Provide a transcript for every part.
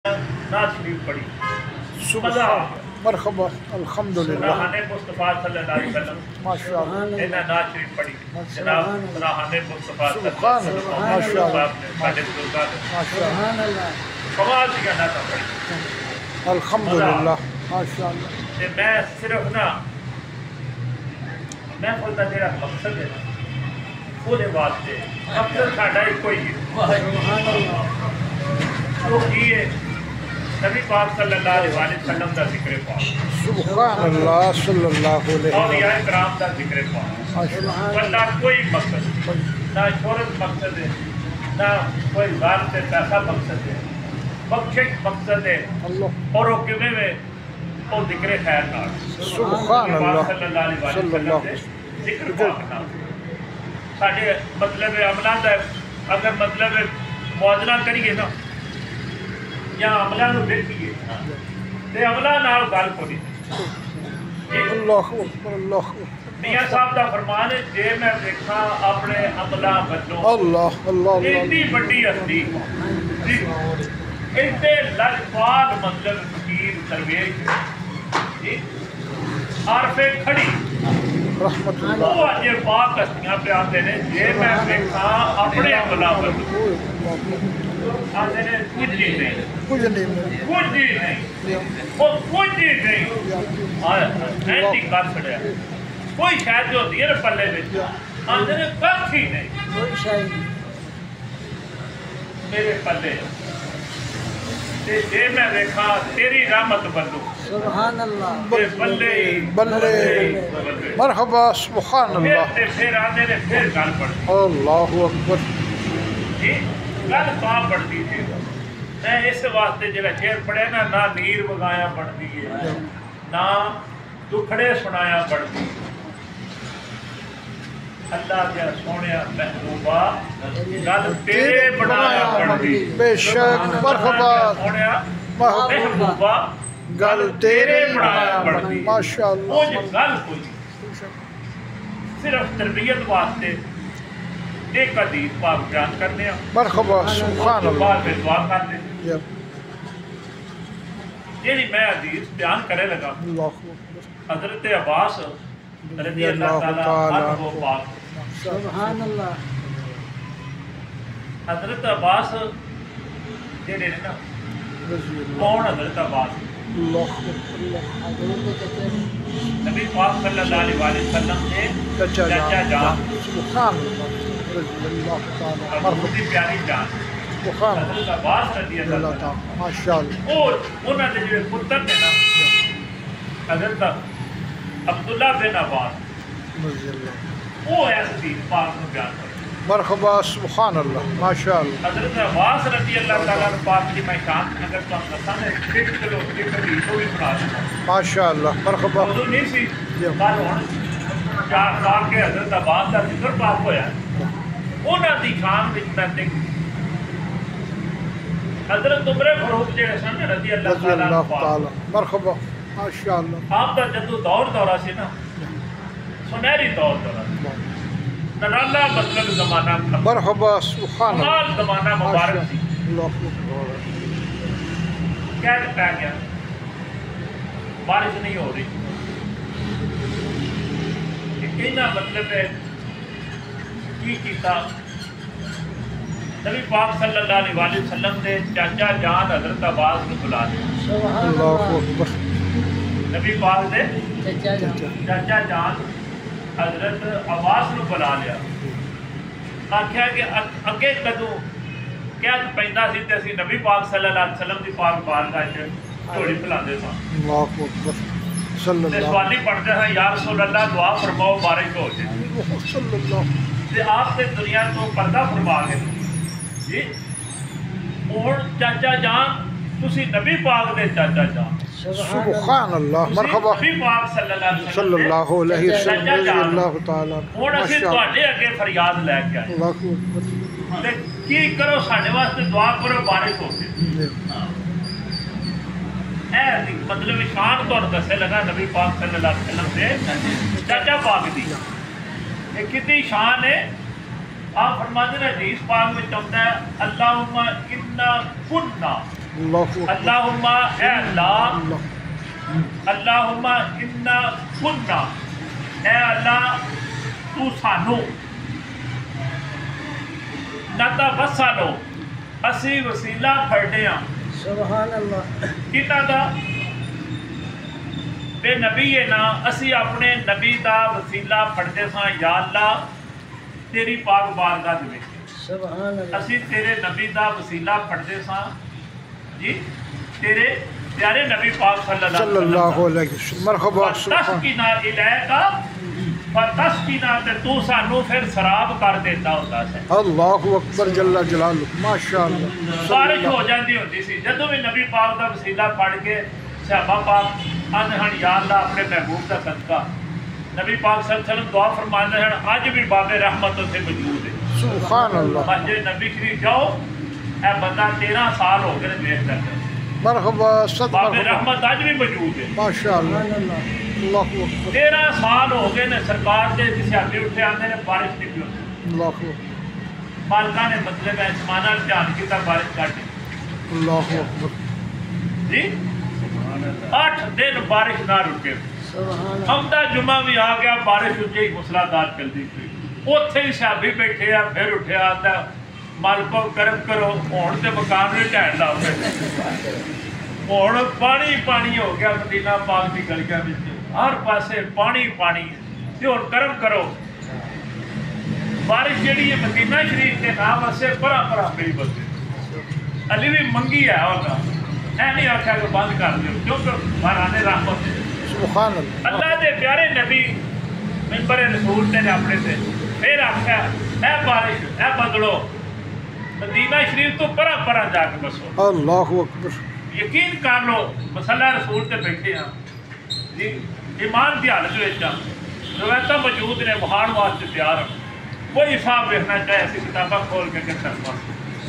نعت شریف پڑھی مزہ مرحبا الحمدللہ سراہان مصطفیٰ صلی اللہ علیہ وسلم ماشاءاللہ انہاں نعت شریف پڑھی جناب سراہان مصطفیٰ صلی اللہ سبحان علیہ اللہ وسلم ماشاءاللہ ساڈے بزرگاں نے ماشاءاللہ کمال دی نعت پڑھی الحمدللہ ماشاءاللہ تے میں صرف نا محفل دا جڑا مقصد ہے نا وہ دے واسطے مقصد ساڈا ایک کوئی ہے وہ کی ہے نبی پاک صلی اللہ علیہ وسلم دا ذکر پاک سبحان اللہ صلی اللہ علیہ اولیاء کرام دا ذکر پاک وسلم ورنہ کوئی مقصد نہ شہرت مقصد ہے نہ کوئی ذات سے پیسہ مقصد ہے بخشش مقصد ہے اللہ اور وہ کیویں میں وہ ذکر خیر نال سبحان اللہ صلی اللہ علیہ صلی وسلم اللہ دے ذکر پاک نال ساڈے مطلب عملاں دا اگر مطلب موازنہ کریے نا یا عملاں نوں دیکھیے تے عملاں نال گل کوئی اللہ اکبر اللہ میاں صاحب دا فرمان ہے جے میں دیکھاں اپنے عملاں بچوں اللہ اللہ اتنی بڑی ہستی اتنے لجپال مطلب فقیر درویش عارف کھڑی رحمت اللہ وہ اج پاک ہستیاں پہ آتے نے جے میں دیکھاں اپنے عملاں بچوں آتے نے کچھ ہی نہیں کچھ نہیں کچھ ہی نہیں وہ کچھ ہی نہیں اینٹی کر چھڑیا کوئی شاید جو ہوتی ہے نا پلے میں آتے نے کچھ ہی نہیں میرے پلے تے جے میں دیکھا تیری رحمت بندو سبحان اللہ تے بلے بلے مرحبا سبحان اللہ پھر آتے نے پھر گل پڑتی اللہ اکبر جی گل پا پڑتی تھی میں اس واسطے جڑا شعر پڑھیا نا نہ نیر وگایا پڑھتی ہے نہ دکھڑے سنایا پڑھتی اللہ دیا سونیا محبوبہ گل تیرے بنایا پڑھتی بے شک مرحبا سونیا محبوبہ گل تیرے بنایا پڑھتی ماشاءاللہ وہ گل کوئی صرف تربیت واسطے ایک حدیث پاک بیان کرنے ہیں مرحبا سبحان اللہ بعد میں دعا کر دیں جیڑی میں حدیث بیان کرے لگا اللہ اکبر حضرت عباس رضی اللہ تعالیٰ عنہ پاک سبحان اللہ حضرت عباس جیڑے نے نا کون حضرت عباس اللہ اکبر نبی پاک صلی اللہ علیہ وسلم نے چچا جان سبحان اللہ رضی اللہ تعالی اور مرحبا بہت ہی پیاری جان سبحان حضرت عباس رضی اللہ اللہ تعالیٰ تعالی ماشاءاللہ اور انہوں نے جو پتر نے نا حضرت عبداللہ بن عباس رضی اللہ وہ ایسے دین پاک میں بیان کرتے مرحبا سبحان اللہ ماشاءاللہ حضرت عباس رضی اللہ تعالیٰ عنہ پاک کی میں شان اگر تو ہم دساں نے فکر کرو کہ کبھی تو بھی پڑھا سکتا ماشاءاللہ مرحبا موضوع نہیں سی پر ہوں چار سال کے حضرت عباس کا ذکر پاک ہویا انہاں دی شان وچ میں دیکھ حضرت عمر فاروق جڑے سن رضی اللہ رضی تعالیٰ عنہ اللہ پاک تعالی مرحبا ماشاءاللہ آپ کا جدو دورہ سی نا سنہری دورہ نرالا مطلب زمانہ تھا مرحبا سبحان اللہ کمال زمانہ مبارک سی اللہ اکبر قید پہ گیا بارش نہیں ہو رہی کہنا مطلب ہے کی کیتا نبی پاک صلی اللہ علیہ وسلم نے چاچا جان حضرت عباس کو بلا دیا سبحان اللہ اللہ اکبر نبی پاک نے چچا جان چاچا جان حضرت عباس کو بلا لیا آخیا کہ اگے کدوں کیا پیندا سی تے اسی نبی پاک صلی اللہ علیہ وسلم دی پاک بارگاہ وچ جھوڑی پھلاندے ساں اللہ اکبر صلی تے اللہ سوالی پڑھتے ہیں یا رسول اللہ دعا فرماؤ بارش ہو جائے صلی اللہ تے آپ تے دنیا تو پردہ فرما گئے جی ہن چاچا جان تسی نبی پاک دے چاچا جان سبحان اللہ مرحبا نبی پاک صلی اللہ علیہ صلی وسلم اللہ علیہ وسلم رضی اللہ تعالی ہن اسی ماشاءاللہ تواڈے اگے فریاد لے کے آئے اللہ اکبر تے کی کرو ساڈے واسطے دعا کرو بارش ہو جائے اے مطلب شان تو دسے لگا نبی پاک صلی اللہ علیہ وسلم دے چاچا پاک دی یہ کتنی شان ہے آپ فرماتے ہیں حدیث پاک میں چاہتا ہے اللہم انا کننا اللہ اکبر اللہم اے اللہ اللہ اللہم انا کننا اے اللہ تو سانو نتوسلو اسی وسیلہ پھڑنے ہاں سبحان اللہ کتنا دا بے نبی ہے نا اسی اپنے نبی دا وسیلہ پھڑتے ساں یا اللہ تیری پاک بارگاہ دے وچ سبحان اللہ اسی تیرے نبی دا وسیلہ پڑھتے ساں جی تیرے پیارے نبی پاک صلی صلی اللہ اللہ علیہ علیہ وسلم مرحبا سبحان فتسقینا الیکا فتسقینا تے تو سانو پھر سراب کر دیتا ہوتا ہے اللہ اکبر جل جلالہ ماشاءاللہ بارش ہو جاندی ہوتی سی جدوں بھی نبی پاک دا وسیلہ پڑھ کے صحابہ پاک آندے ہن یا اللہ اپنے محبوب دا صدقہ نبی پاک صلی اللہ علیہ وسلم دعا فرماندے ہیں اج بھی باب رحمت اتنے موجود ہے سبحان اللہ مسجد نبی شریف جاؤ اے بندہ 13 سال ہو گئے دیکھتا ہے مرحبا صد باب مرحبا رحمت اج بھی موجود ہے ماشاءاللہ سبحان اللہ اللہ اکبر 13 سال ہو گئے نے سرکار دے سیاسی اٹھے آتے نے بارش نہیں پی ہوتی اللہ اکبر مالکہ نے مطلب اسمانہ دھیان کیتا بارش کاٹی اللہ اکبر جی 8 دن بارش نہ رکے سبحان اللہ ہفتہ جمعہ بھی آ گیا بارش اچھی موسلا دار چلتی پئی اوتھے ہی صحابی بیٹھے آ پھر اٹھے آتا مالکو کرم کرو ہون تے مکان بھی ڈھہن لاؤ ہون پانی پانی ہو گیا مدینہ پاک دی گلیاں وچ ہر پاسے پانی پانی تے ہن کرم کرو بارش جیڑی ہے مدینہ شریف کے نام واسے بڑا بڑا پئی بسے علی بھی منگی ہے ہوگا اے نہیں آکھیا کہ بند کر دیو کیونکہ مہارانے رحمت ہے سبحان اللہ اللہ دے پیارے نبی منبر رسول نے اپنے سے پھر آخیا اے بارش اے بدلو مدینہ شریف تو پرا پرا جا کے بسو اللہ اکبر یقین کر لو مسلح رسول تے بیٹھے ہیں جی ایمان کی حالت وچ روایتاں موجود نے وہان واسطے تیار ہیں کوئی صاحب دیکھنا چاہے ایسی کتاباں کھول کے کر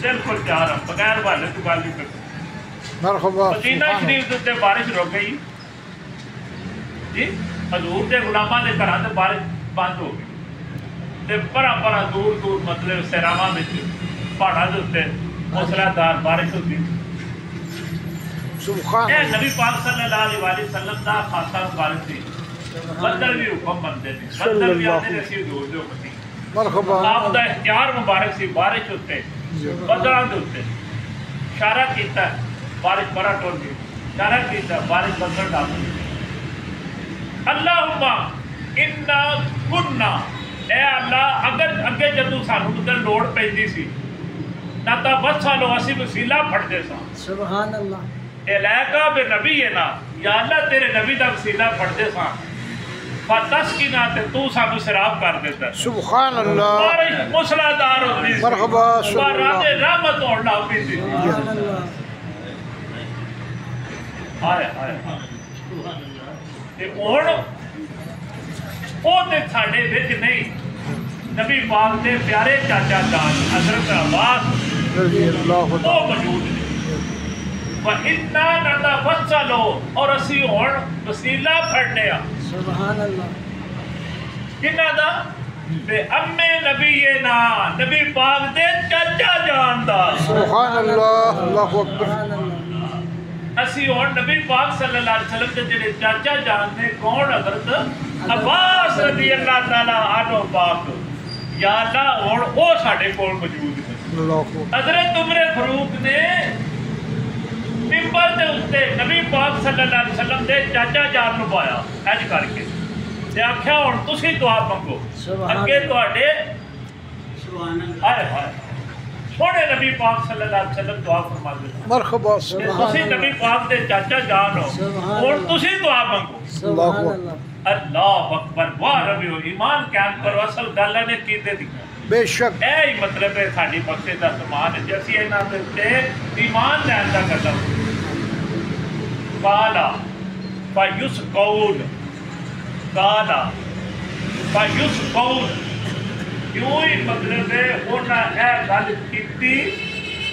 بالکل تیار ہیں بغیر حوالے تو گل نہیں کرتے مرحبا مدینہ سبحان شریف تے بارش رک گئی جی حضور دے غلاماں دے گھراں تے بارش بند ہو گئی تے پرا پرا دور دور مطلب سیراواں وچ پہاڑاں دے اوتے موسلادھار بارش ہوتی سبحان اے اللہ نبی پاک صلی اللہ علیہ وسلم دا خاصا بارش تھی بدل بھی حکم بنتے تھے صلی بدل بھی اللہ آتے نے سی دور جو ہوتی مرحبا آپ دا اختیار مبارک سی بارش ہوتے بدلاں دے اوتے اشارہ کیتا ہے بارش برا ٹول گئی اشارہ کیتا ہے بارش بدل ڈال گئی اللہم انا کننا اے اللہ اگر اگے جدوں سانوں تے لوڑ پیندی سی نہ تا وسالو اسی وسیلہ پھڑدے ساں سبحان اللہ الیکا بے نبی ہے نا یا اللہ تیرے نبی دا وسیلہ پڑھتے ساں فتسقینا تے تو سانو سراب کر دیتا ہے سبحان اللہ بارش موسلادھار ہوتی سی مرحبا صلی اللہ باران رحمت ہوਣ ਲੱਗ پئی سی سبحان اللہ ہائے ہائے تے ہن او تے ساڈے وچ نہیں نبی پاک دے پیارے چاچا جان حضرت عباس رضی اللہ وہ موجود نے وَإِنَّا نَتَوَسَّلُ اور اسی ہن وسیلہ پھڑنے آ سبحان اللہ کنہ دا بے امی نبینا نبی پاک دے چاچا جان دا سبحان اللہ اللہ اکبر سبحان اللہ اسی ہن نبی پاک صلی اللہ علیہ وسلم دے جڑے چاچا جان نے کون حضرت عباس رضی اللہ تعالی عنہ پاک یا اللہ ہن او ساڈے کول موجود ہے اللہ اکبر حضرت عمر فاروق نے ممبر دے اُتے نبی پاک صلی اللہ علیہ وسلم دے چاچا جان نو پایا اج کر کے تے آکھیا ہن تسی دعا منگو اگے تواڈے سبحان اللہ ہائے ہائے سونے نبی پاک صلی اللہ علیہ وسلم دعا فرما دے مرحبا تسی نبی پاک دے چاچا جان ہو ہن تسی دعا منگو سبحان اللہ اللہ اکبر واہ ربیو ایمان قائم کرو اصل گل نے کیتے دی بے شک اے ہی مطلب ہے ساڈی بخشے دا سامان ہے جسی انہاں دے تے ایمان لین دا کردا قالا فیسقون قالا فیسقون کیوں ہی مطلب ہے انہاں اے گل کیتی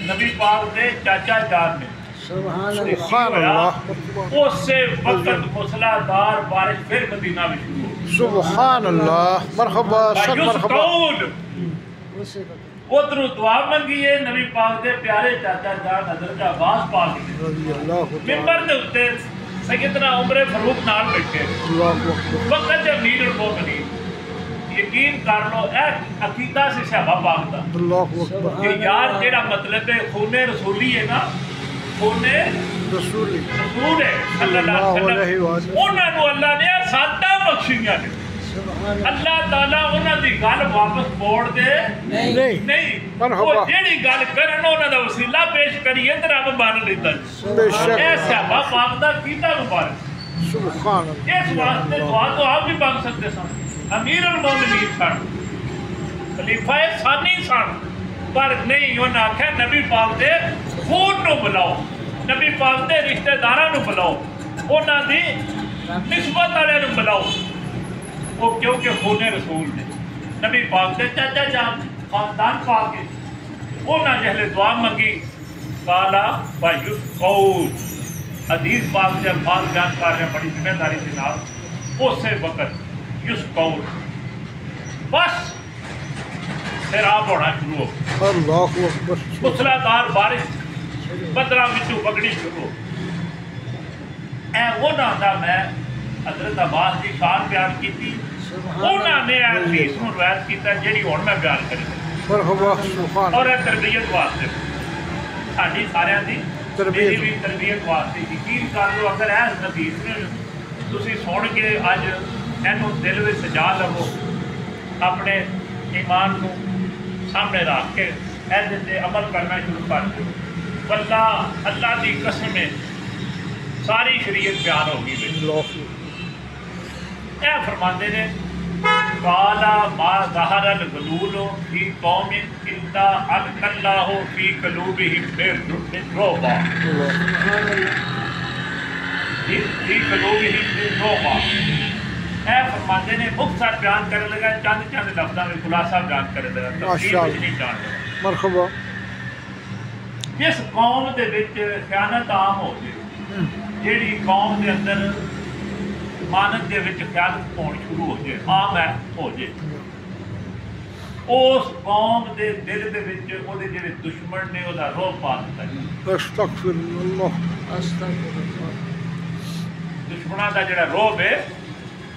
نبی پاک دے چاچا جان نے سبحان اللہ سبحان اللہ اس سے وقت موسلادھار بارش پھر مدینہ میں شروع سبحان اللہ مرحبا صد مرحبا فیسقون اسے بتا ادھر دعا منگی ہے نبی پاک دے پیارے چاچا جان حضرت عباس پاک نے رضی اللہ ممبر تعالی دے اوتے سیدنا عمر فاروق نال بیٹھے اللہ اکبر وقت امیر المومنین یقین کر لو اے عقیدہ سے صحابہ پاک دا اللہ اکبر کہ یار جیڑا مطلب ہے خون رسولی ہے نا خون رسولی رسول ہے صلی اللہ علیہ وسلم انہاں نو اللہ نے ساتاں بخشیاں نے سبحان اللہ تعالیٰ انہاں دی گل واپس موڑ دے نہیں نہیں مرحبا وہ جیڑی گل کرن انہاں دا وسیلہ پیش کریے تے رب مان لیتا بے شک اے صحابہ پاک دا کیتا مبارک سبحان اللہ اس واسطے دعا تو آپ بھی مانگ سکتے سن امیر المومنین سن خلیفہ ثانی سن پر نہیں انہاں آکھیا نبی پاک دے خون نو بلاؤ نبی پاک دے رشتہ داراں نو بلاؤ انہاں دی نسبت والے نو بلاؤ وہ کیونکہ خون رسول نے نبی پاک دے چاچا جان خاندان پاک ہے انہاں جہلے دعا منگی کالا فیسقون حدیث پاک کے الفاظ بیان کر رہے ہیں بڑی ذمہ داری کے نام اسی وقت یسقون بس سیراب ہونا شروع ہو اللہ اکبر موسلادھار بارش بدراں وچوں پکڑی شروع ہو اے انہاں دا میں حضرت عباس کی شان بیان کی انہوں نے حدیث کو روایت کیتا جیڑی ہن میں بیان کری مرحبا سبحان اور تربیت واسطے ساڈی سارے دی تربیت میری بھی تربیت واسطے یقین کر لو اگر اس حدیث نے تسی سن کے اج اینو دل وچ سجا لو اپنے ایمان کو سامنے رکھ کے ایسے تے عمل کرنا شروع کر دو واللہ اللہ دی قسم ہے ساری شریعت بیان ہو گئی اللہ اے فرماندے نے قالا ما ظہر الغلول فی قوم الا القى اللہ فی قلوبہم الرعب فی قلوبہم الرعب اے فرماندے نے مختصر بیان کرنے لگا چند چند لفظاں میں خلاصہ بیان کرنے لگا تفصیل وچ نہیں جان لگا مرحبا جس قوم دے وچ خیانت عام ہو جائے جیڑی قوم دے اندر مانت دے وچ خیانت ہون شروع ہو جائے عام ہے ہو جائے اس قوم دے دل دے وچ او دے جڑے دشمن نے او دا روح پا دیتا ہے استغفر اللہ استغفر اللہ دشمناں دا جڑا روح ہے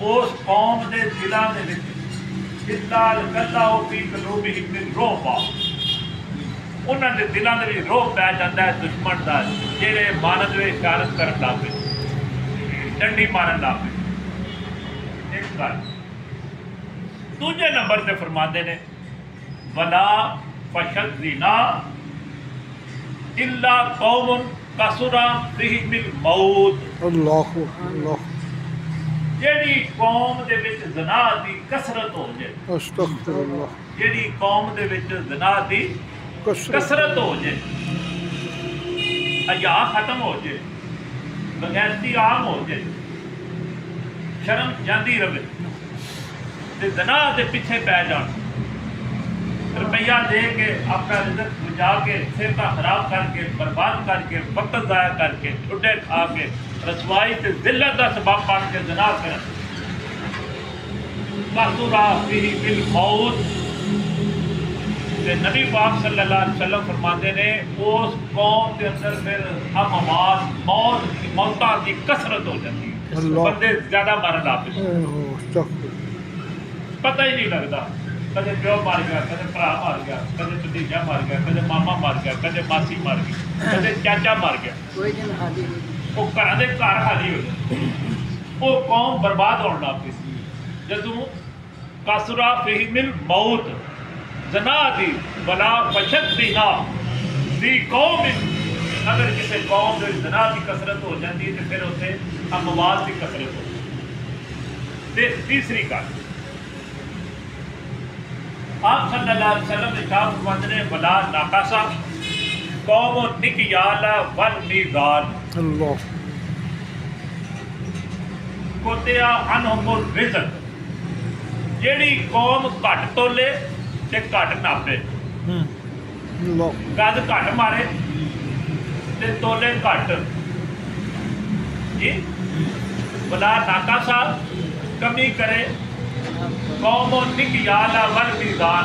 اس قوم دے دلاں دے وچ الا اللہ فی قلوبہم الرعب انہاں دے دلاں دے وچ روح پی جاندا ہے دشمن دا جڑے مانت وچ خیانت کرن لگ پے ڈنڈی مارن لگ پے ایک گل دوجے نمبر تے فرماندے نے ولا فشد زنا الا قوم کثر فیہم الموت اللہ اللہ جیڑی قوم دے وچ زنا دی کثرت ہو جائے استغفر اللہ جیڑی قوم دے وچ زنا دی کثرت ہو جائے حیا ختم ہو جائے بغیرتی عام ہو جائے شرم جاندی رہے تے زنا دے پیچھے پی جان روپیہ دے کے اپنا رزق بچا کے صحت خراب کر کے برباد کر کے وقت ضائع کر کے ٹھڈے کھا کے رسوائی تے ذلت دا سبب بن کے زنا کرن کثر فیہم الموت تے نبی پاک صلی اللہ علیہ وسلم فرماندے نے اس قوم دے اندر پھر اموات موتاں دی کثرت ہو جاتی ہے بندے زیادہ مرن لگ پے پتہ ہی نہیں لگتا کدے پیو مر گیا کدے بھرا مر گیا کدے بھتیجا مر گیا کدے ماما مر گیا کدے ماسی مر گئی کدے چاچا مر گیا کوئی دن حاضر نہیں وہ گھر دے گھر خالی ہو جائے وہ قوم برباد ہونے لگ پئی جدوں کثر فیہم الموت زنا دی ولا فشد زنا دی قوم اگر کسی قوم دے زنا کی کثرت ہو جاتی ہے تو پھر اسے اموات کی کثرت ہو جاتی ہے تیسری گل آپ صلی اللہ علیہ وسلم ارشاد فرماتے ہیں ولا ناقصا قوم نکیال والمیزان اللہ قطع عنہم الرزق جیڑی قوم گھٹ تولے تے گھٹ ناپے اللہ گد گھٹ مارے تے تولے گھٹ جی ولا ناقصا کمی کرے قوم نکیال والمیزان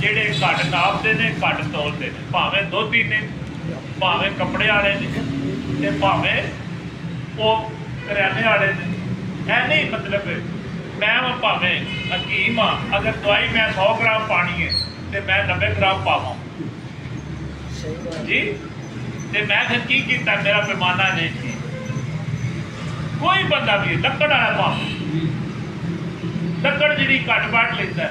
ਜਿਹੜੇ ਘੱਟ ਨਾਪਦੇ ਨੇ ਘੱਟ ਤੋਲਦੇ ਨੇ ਭਾਵੇਂ ਦੋਧੀ ਨੇ ਭਾਵੇਂ ਕੱਪੜੇ ਵਾਲੇ ਨੇ ਤੇ ਭਾਵੇਂ ਉਹ ਕਰਿਆਨੇ ਵਾਲੇ ਨੇ ਇਹ ਨਹੀਂ ਮਤਲਬ ਮੈਂ ਭਾਵੇਂ ਹਕੀਮ ਆ ਅਗਰ ਦਵਾਈ ਮੈਂ 100 ਗ੍ਰਾਮ ਪਾਣੀ ਹੈ ਤੇ ਮੈਂ 90 ਗ੍ਰਾਮ ਪਾਵਾਂ ਜੀ ਤੇ ਮੈਂ ਫਿਰ ਕੀ ਕੀਤਾ ਮੇਰਾ ਪੈਮਾਨਾ ਨਹੀਂ ਸੀ ਕੋਈ ਬੰਦਾ ਵੀ ਲੱਕੜ ਵਾਲਾ ਭਾਵੇਂ ਲੱਕੜ ਜਿਹੜੀ ਘੱਟ ਵੱਢ ਲੈਂਦਾ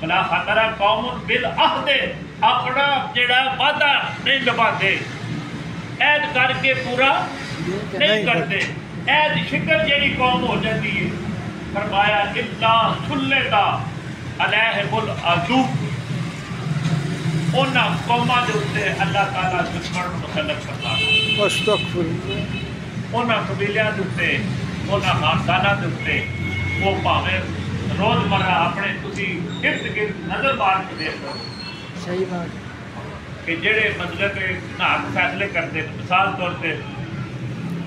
بلا خطرہ قوم بالعہد اپنا جڑا وعدہ نہیں نبھاتے عہد کر کے پورا نہیں کرتے عہد شکر جیڑی قوم ہو جاتی ہے فرمایا اللہ سلطا علیہم العدو انہاں قوماں دے اوتے اللہ تعالیٰ دشمن مسلط کرتا ہے استغفر اللہ انہاں قبیلیاں دے اوتے انہاں خانداناں دے اوتے وہ پاویں روز مرہ اپنے تسی ارد گرد نظر مار کے دیکھو صحیح بات ہے کہ جڑے مطلب ناک فیصلے کرتے مثال طور پہ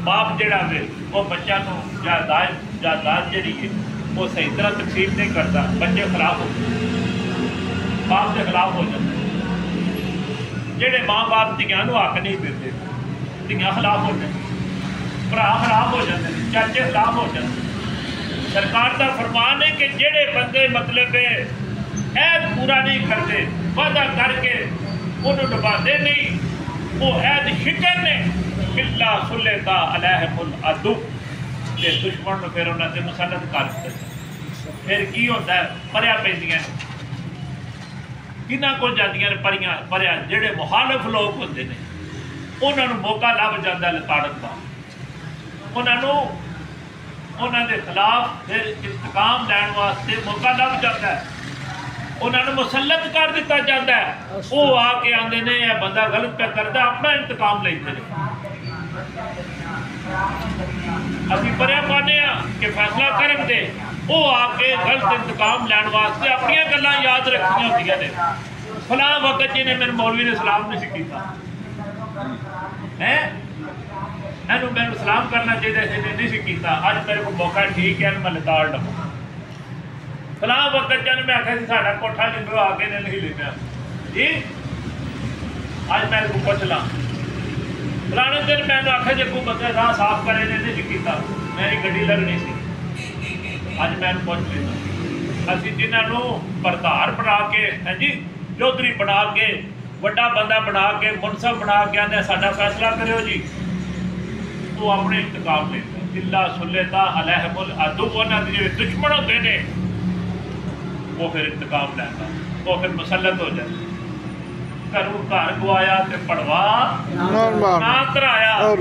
باپ جڑا ہوئے وہ بچہ نو جائیداد جڑی ہے وہ صحیح طرح تقسیم نہیں کرتا بچے خلاف ہو باپ کے خلاف ہو جاتے جڑے ماں باپ دھیاں نو حق نہیں دیتے دھیاں خلاف ہو جاتے بھرا خلاف ہو جاتے چاچے خلاف ہو جاتے سرکار کا فرمان ہے کہ جڑے بندے مطلب عہد پورا نہیں کرتے وعدہ کر کے انہوں نبھاتے نہیں وہ عہد شکر نے اللہ سلطا علیہم العدو تے دشمن پھر انہوں نے مسلط کر دیتے پھر کی ہوتا ہے پریا پیندیاں کنہاں کو جاندیاں پریاں پریا جڑے مخالف لوگ ہوندے نے انہوں نے موقع لب جاتا ہے لتاڑن کا انہوں نے خلاف پھر انتقام لین واسطے موقع لب جاتا ہے انہوں نے مسلط کر دیتا جاتا ہے وہ آ کے آندے نے یہ بندہ غلط پہ کرتا اپنا انتقام لیتے ہیں ابھی پریا پانے کہ فیصلہ کرن دے وہ آ کے غلط انتقام لین واسطے اپنی گلاں یاد رکھنی ہوندیاں نے فلاں وقت جنہیں میرے مولوی نے سلام نہیں کیتا اینو میں سلام کرنا چاہیے جنہیں نہیں کیتا اج میرے کو موقع ٹھیک ہے میں لتاڑ لوں فلاں وقت جن میں آخر ساڈا کوٹھا جنگو آگے نے نہیں لینا جی اج میں کو پوچھ لاں فلانے دن میں نے آخر جی کو بندہ راہ صاف کرے نے نہیں کیتا میری گڈی لگنی سی اج میں پوچھ لینا اسی جنہوں پردھار بنا کے ہے جی چودھری بنا کے وڈا بندہ بنا کے منصب بنا کے آنے ساڈا فیصلہ کرو جی وہ اپنے انتقام لیتا اللہ سلطا علیہم العدو انہاں دے دشمن ہوتے ہیں وہ پھر انتقام لیتا وہ پھر مسلط ہو جاتا گھروں گھر گوایا تے پڑوا نہ کرایا اور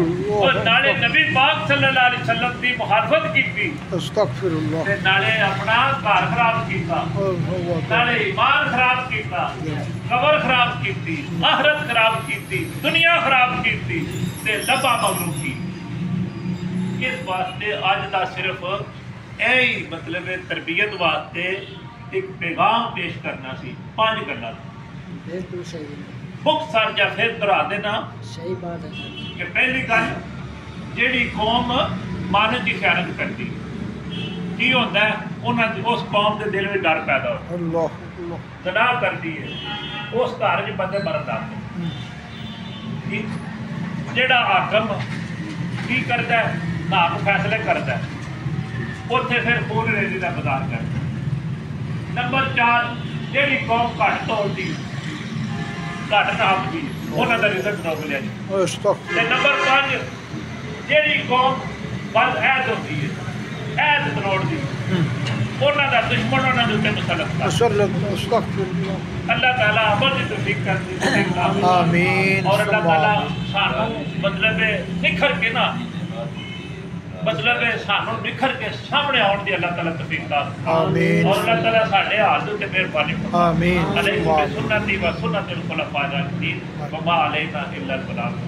نالے نبی پاک صلی اللہ علیہ وسلم دی مخالفت کیتی استغفر اللہ تے نالے اپنا گھر خراب کیتا نالے ایمان خراب کیتا قبر خراب کیتی آخرت خراب کیتی دنیا خراب کیتی تے لبا مغلوب کی اس واسطے اج دا صرف یہی مطلب تربیت واسطے ایک پیغام پیش کرنا سی 5 گلاں بالکل صحیح ہے مختصر جا پھر دہرا دینا صحیح بات ہے کہ پہلی گل جیڑی قوم مانن کی خیانت کرتی کی ہوتا ہے انہاں اس قوم دے دل میں ڈر پیدا ہوتا اللہ زنا کرتی ہے اس گھر چ بندے مرد آتے جیڑا حاکم کی کرتا ہے ناک فیصلے کرتا ہے اتنے پھر خون ریزی کا بازار کرتا ہے نمبر 4 جیڑی قوم گھٹ توڑتی گھٹ ناپتی انہوں کا رزق روک لیا جی نمبر 5 جیڑی قوم بد عہد ہوتی ہے عہد تروڑتی انہوں کا دشمن انہوں نے اتنے مسلط کرتا اللہ تعالیٰ عمل کی توفیق کرتی آمین اور اللہ تعالیٰ سانو مطلب نکھر کے نا مطلب سانو نکھر کے سامنے آن دی اللہ تعالیٰ توفیق دا آمین اور اللہ تعالیٰ ساڈے حال دے مہربانی آمین علیہ سنتی و سنت الخلفاء الراشدین وما علینا الا البلاغ